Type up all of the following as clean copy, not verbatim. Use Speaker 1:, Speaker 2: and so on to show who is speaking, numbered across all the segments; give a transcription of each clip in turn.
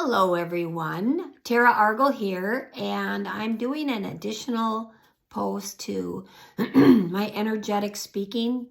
Speaker 1: Hello everyone, Tara Argle here, and I'm doing an additional post to my energetic speaking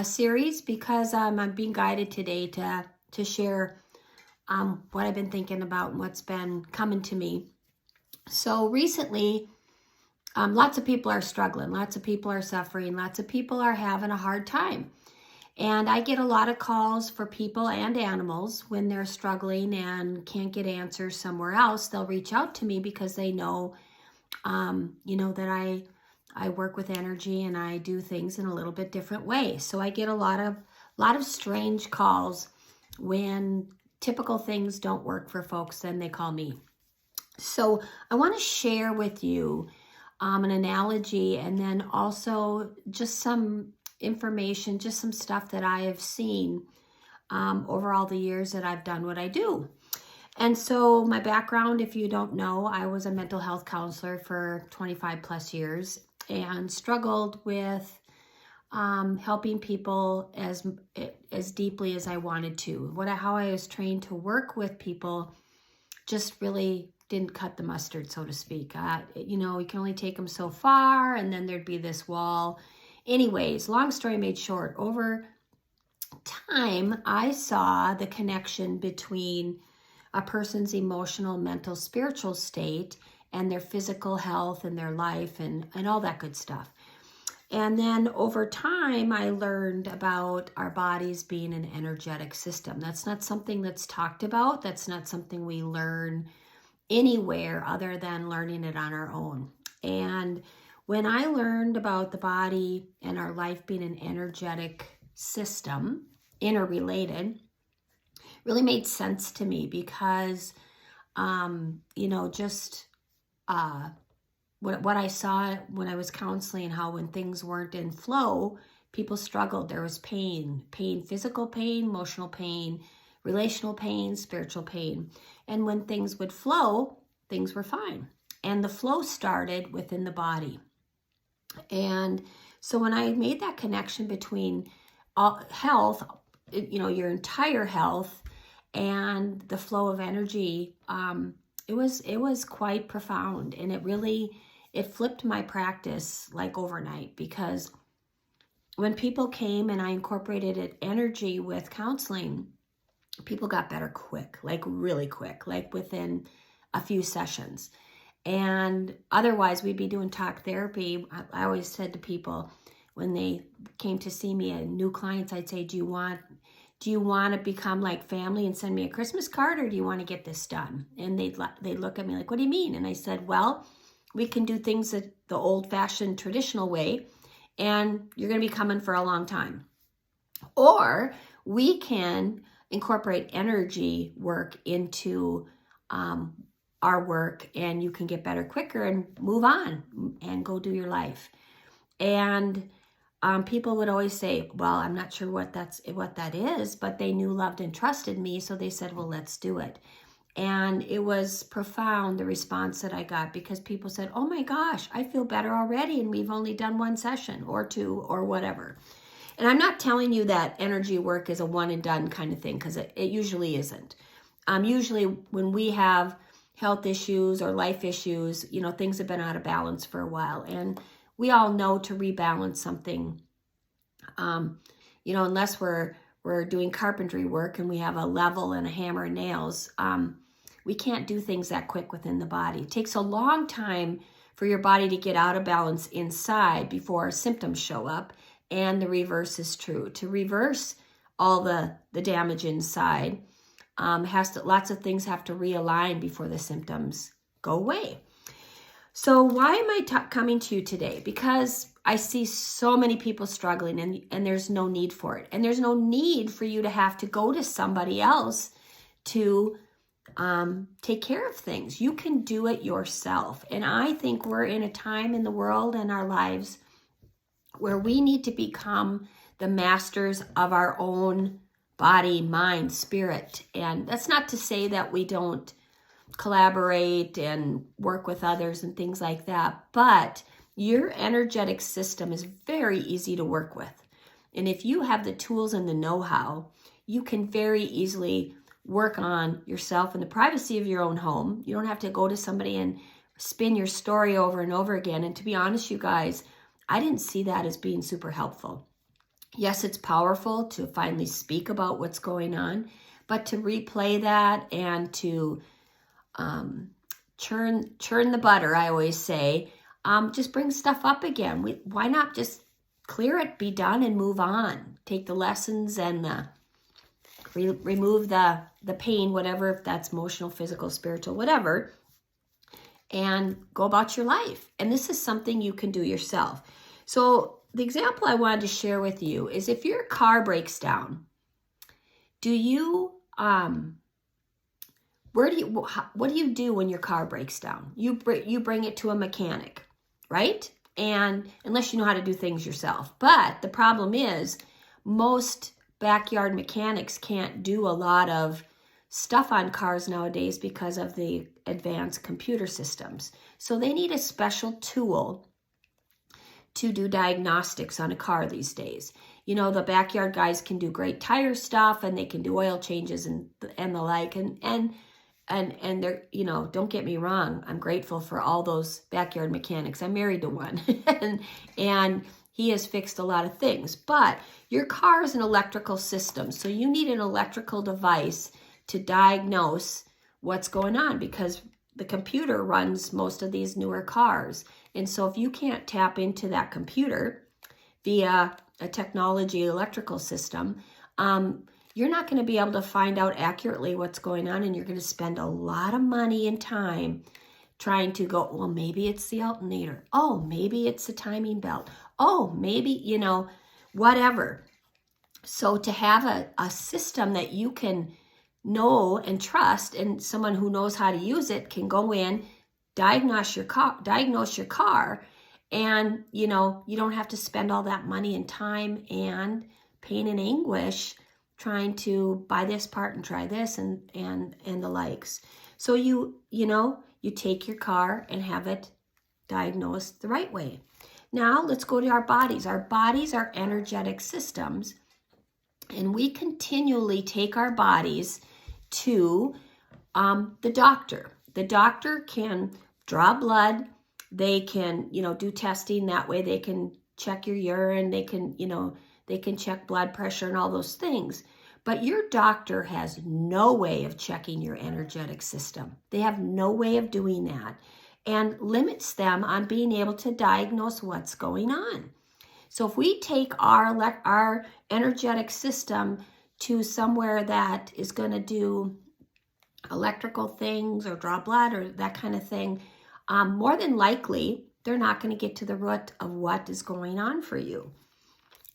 Speaker 1: series because I'm being guided today to share what I've been thinking about and what's been coming to me. So recently, lots of people are struggling, lots of people are suffering, lots of people are having a hard time. And I get a lot of calls for people and animals when they're struggling and can't get answers somewhere else. They'll reach out to me because they know, that I work with energy and I do things in a little bit different way. So I get a lot of strange calls when typical things don't work for folks. Then they call me. So I want to share with you an analogy and then also just some information, just some stuff that I have seen over all the years that I've done what I do. And so my background, if you don't know, I was a mental health counselor for 25 plus years and struggled with helping people as deeply as I wanted to. How I was trained to work with people just really didn't cut the mustard, so to speak. You can only take them so far, and then there'd be this wall. Anyways, long story made short, over time, I saw the connection between a person's emotional, mental, spiritual state and their physical health and their life and all that good stuff. And then over time, I learned about our bodies being an energetic system. That's not something that's talked about. That's not something we learn anywhere other than learning it on our own. And when I learned about the body and our life being an energetic system, interrelated, really made sense to me because, what I saw when I was counseling, how when things weren't in flow, people struggled. There was pain, physical pain, emotional pain, relational pain, spiritual pain. And when things would flow, things were fine. And the flow started within the body. And so when I made that connection between health, your entire health and the flow of energy, it was quite profound. And it flipped my practice like overnight, because when people came and I incorporated energy with counseling, people got better quick, like really quick, like within a few sessions. And otherwise, we'd be doing talk therapy. I always said to people when they came to see me, new clients, I'd say, do you want to become like family and send me a Christmas card, or do you want to get this done? And they'd look at me like, what do you mean? And I said, well, we can do things the old-fashioned traditional way, and you're going to be coming for a long time. Or we can incorporate energy work into our work, and you can get better quicker and move on and go do your life. And people would always say, well, I'm not sure what that is, but they knew, loved, and trusted me. So they said, well, let's do it. And it was profound, the response that I got, because people said, oh my gosh, I feel better already. And we've only done one session or two or whatever. And I'm not telling you that energy work is a one and done kind of thing, because it usually isn't. Usually when we have health issues or life issues, things have been out of balance for a while. And we all know to rebalance something, unless we're doing carpentry work and we have a level and a hammer and nails, we can't do things that quick within the body. It takes a long time for your body to get out of balance inside before symptoms show up. And the reverse is true. To reverse all the damage inside, lots of things have to realign before the symptoms go away. So why am I coming to you today? Because I see so many people struggling, and there's no need for it. And there's no need for you to have to go to somebody else to take care of things. You can do it yourself. And I think we're in a time in the world and our lives where we need to become the masters of our own body, mind, spirit. And that's not to say that we don't collaborate and work with others and things like that, but your energetic system is very easy to work with. And if you have the tools and the know-how, you can very easily work on yourself in the privacy of your own home. You don't have to go to somebody and spin your story over and over again. And to be honest, you guys, I didn't see that as being super helpful. Yes, it's powerful to finally speak about what's going on, but to replay that and to churn the butter, I always say, just bring stuff up again. Why not just clear it, be done, and move on? Take the lessons and remove the pain, whatever, if that's emotional, physical, spiritual, whatever, and go about your life. And this is something you can do yourself. So the example I wanted to share with you is if your car breaks down, what do you do when your car breaks down? You bring it to a mechanic, right? And unless you know how to do things yourself. But the problem is most backyard mechanics can't do a lot of stuff on cars nowadays because of the advanced computer systems. So they need a special tool to do diagnostics on a car these days. You know, the backyard guys can do great tire stuff and they can do oil changes and the like. And they're, you know, don't get me wrong, I'm grateful for all those backyard mechanics. I'm married to one and he has fixed a lot of things. But your car is an electrical system, so you need an electrical device to diagnose what's going on because the computer runs most of these newer cars. And so if you can't tap into that computer via a technology electrical system, you're not going to be able to find out accurately what's going on, and you're going to spend a lot of money and time trying to go, well, maybe it's the alternator. Oh, maybe it's the timing belt. Oh, maybe, you know, whatever. So to have a system that you can know and trust, and someone who knows how to use it can go in, diagnose your car, and, you know, you don't have to spend all that money and time and pain and anguish trying to buy this part and try this and the likes. So you take your car and have it diagnosed the right way. Now let's go to our bodies. Our bodies are energetic systems, and we continually take our bodies to the doctor. The doctor can draw blood. They can, you know, do testing. That way they can check your urine. They can, you know, they can check blood pressure and all those things. But your doctor has no way of checking your energetic system. They have no way of doing that, and limits them on being able to diagnose what's going on. So if we take our energetic system to somewhere that is going to do electrical things or draw blood or that kind of thing, more than likely, they're not going to get to the root of what is going on for you.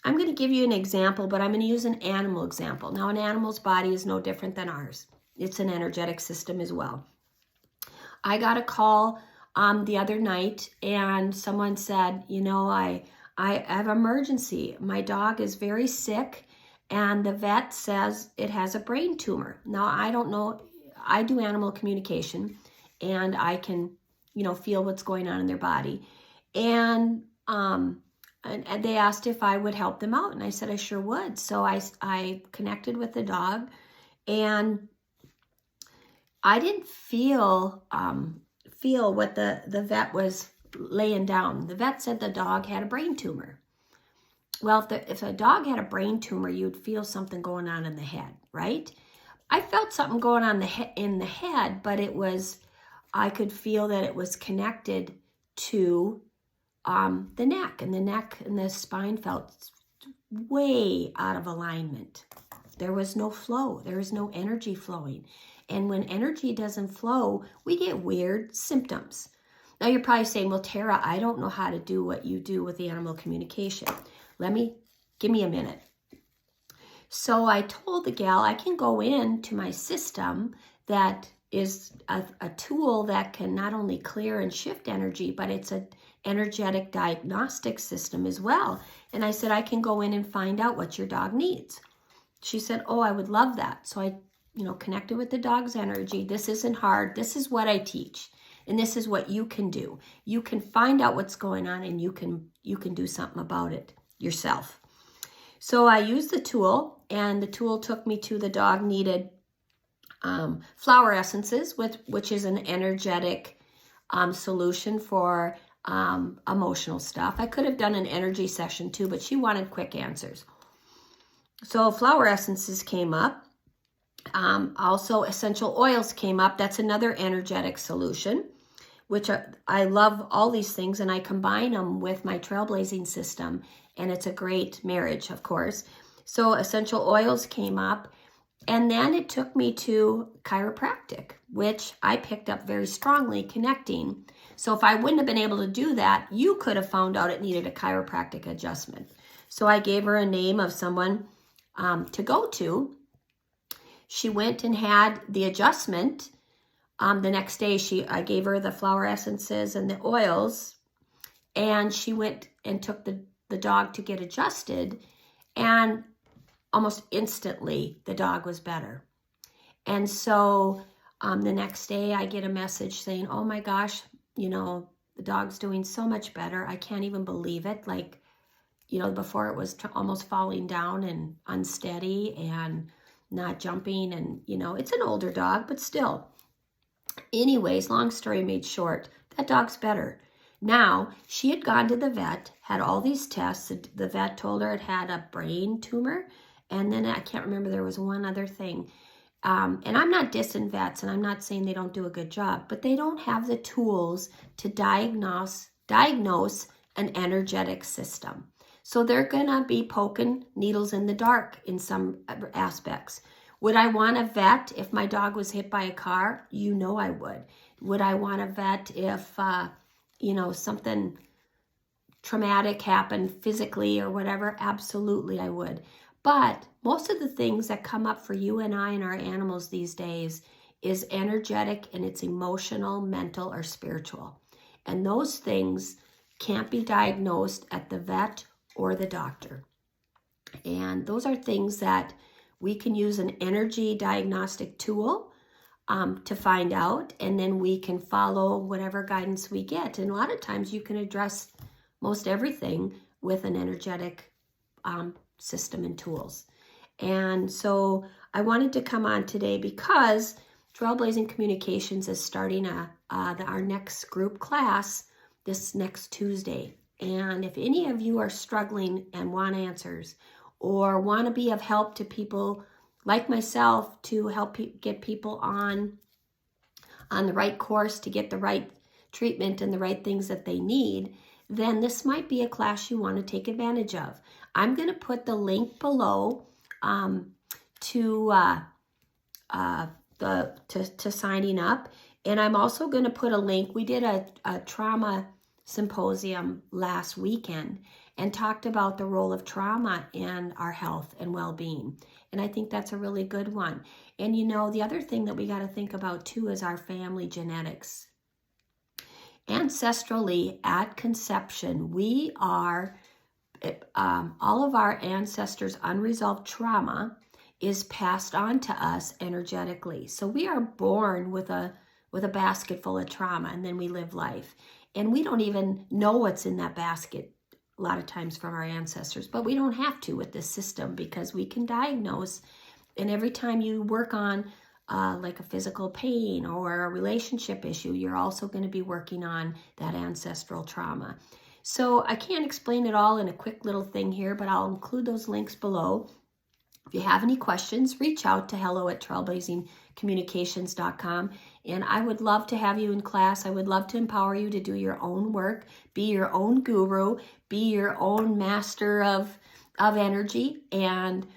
Speaker 1: I'm going to give you an example, but I'm going to use an animal example. Now, an animal's body is no different than ours. It's an energetic system as well. I got a call the other night, and someone said, you know, I have an emergency. My dog is very sick, and the vet says it has a brain tumor. Now, I don't know. I do animal communication, and I can, you know, feel what's going on in their body. And they asked if I would help them out, and I said I sure would. So I connected with the dog, and I didn't feel what the vet was laying down. The vet said the dog had a brain tumor. Well, if a dog had a brain tumor, you'd feel something going on in the head, right? I felt something going on in the head, but I could feel that it was connected to the neck, and the spine felt way out of alignment. There was no flow. There was no energy flowing. And when energy doesn't flow, we get weird symptoms. Now you're probably saying, well, Tara, I don't know how to do what you do with the animal communication. Give me a minute. So I told the gal I can go into my system that is a tool that can not only clear and shift energy, but it's an energetic diagnostic system as well. And I said, I can go in and find out what your dog needs. She said, oh, I would love that. So I, connected with the dog's energy. This isn't hard. This is what I teach. And this is what you can do. You can find out what's going on, and you can do something about it yourself. So I used the tool, and the tool took me to the dog needed Flower essences, which is an energetic solution for emotional stuff. I could have done an energy session too, but she wanted quick answers. So flower essences came up. Also essential oils came up. That's another energetic solution, which I love all these things, and I combine them with my trailblazing system, and it's a great marriage, of course. So essential oils came up, and then it took me to chiropractic, which I picked up very strongly connecting. So if I wouldn't have been able to do that, you could have found out it needed a chiropractic adjustment. So I gave her a name of someone to go to. She went and had the adjustment. The next day, I gave her the flower essences and the oils, and she went and took the dog to get adjusted, and almost instantly, the dog was better. And so the next day, I get a message saying, oh my gosh, the dog's doing so much better. I can't even believe it. Like, before it was almost falling down and unsteady and not jumping. And, it's an older dog, but still. Anyways, long story made short, that dog's better. Now, she had gone to the vet, had all these tests. The vet told her it had a brain tumor. And then I can't remember, there was one other thing. And I'm not dissing vets, and I'm not saying they don't do a good job, but they don't have the tools to diagnose an energetic system. So they're going to be poking needles in the dark in some aspects. Would I want a vet if my dog was hit by a car? I would. Would I want a vet if, something traumatic happened physically or whatever? Absolutely, I would. But most of the things that come up for you and I and our animals these days is energetic, and it's emotional, mental, or spiritual. And those things can't be diagnosed at the vet or the doctor. And those are things that we can use an energy diagnostic tool to find out, and then we can follow whatever guidance we get. And a lot of times you can address most everything with an energetic system and tools. And so I wanted to come on today because Trailblazing Communications is starting our next group class this next Tuesday. And if any of you are struggling and want answers, or want to be of help to people like myself to help get people on the right course to get the right treatment and the right things that they need, then this might be a class you want to take advantage of. I'm going to put the link below to signing up, and I'm also going to put a link. We did a trauma symposium last weekend and talked about the role of trauma in our health and well-being. And I think that's a really good one. And the other thing that we got to think about too is our family genetics. Ancestrally, at conception, we are, all of our ancestors' unresolved trauma is passed on to us energetically. So we are born with a basket full of trauma, and then we live life. And we don't even know what's in that basket a lot of times from our ancestors, but we don't have to with this system because we can diagnose. And every time you work on like a physical pain or a relationship issue, you're also going to be working on that ancestral trauma. So I can't explain it all in a quick little thing here, but I'll include those links below. If you have any questions, reach out to hello@trailblazingcommunications.com. And I would love to have you in class. I would love to empower you to do your own work, be your own guru, be your own master of energy. And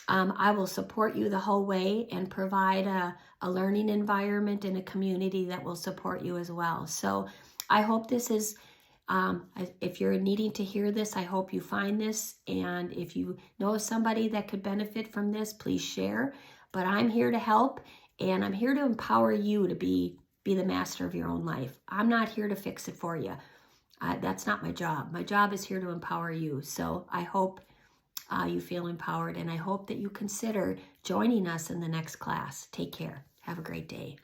Speaker 1: I will support you the whole way and provide a learning environment and a community that will support you as well. So I hope this is, if you're needing to hear this, I hope you find this. And if you know somebody that could benefit from this, please share. But I'm here to help, and I'm here to empower you to be the master of your own life. I'm not here to fix it for you. That's not my job. My job is here to empower you. So I hope you feel empowered, and I hope that you consider joining us in the next class. Take care. Have a great day.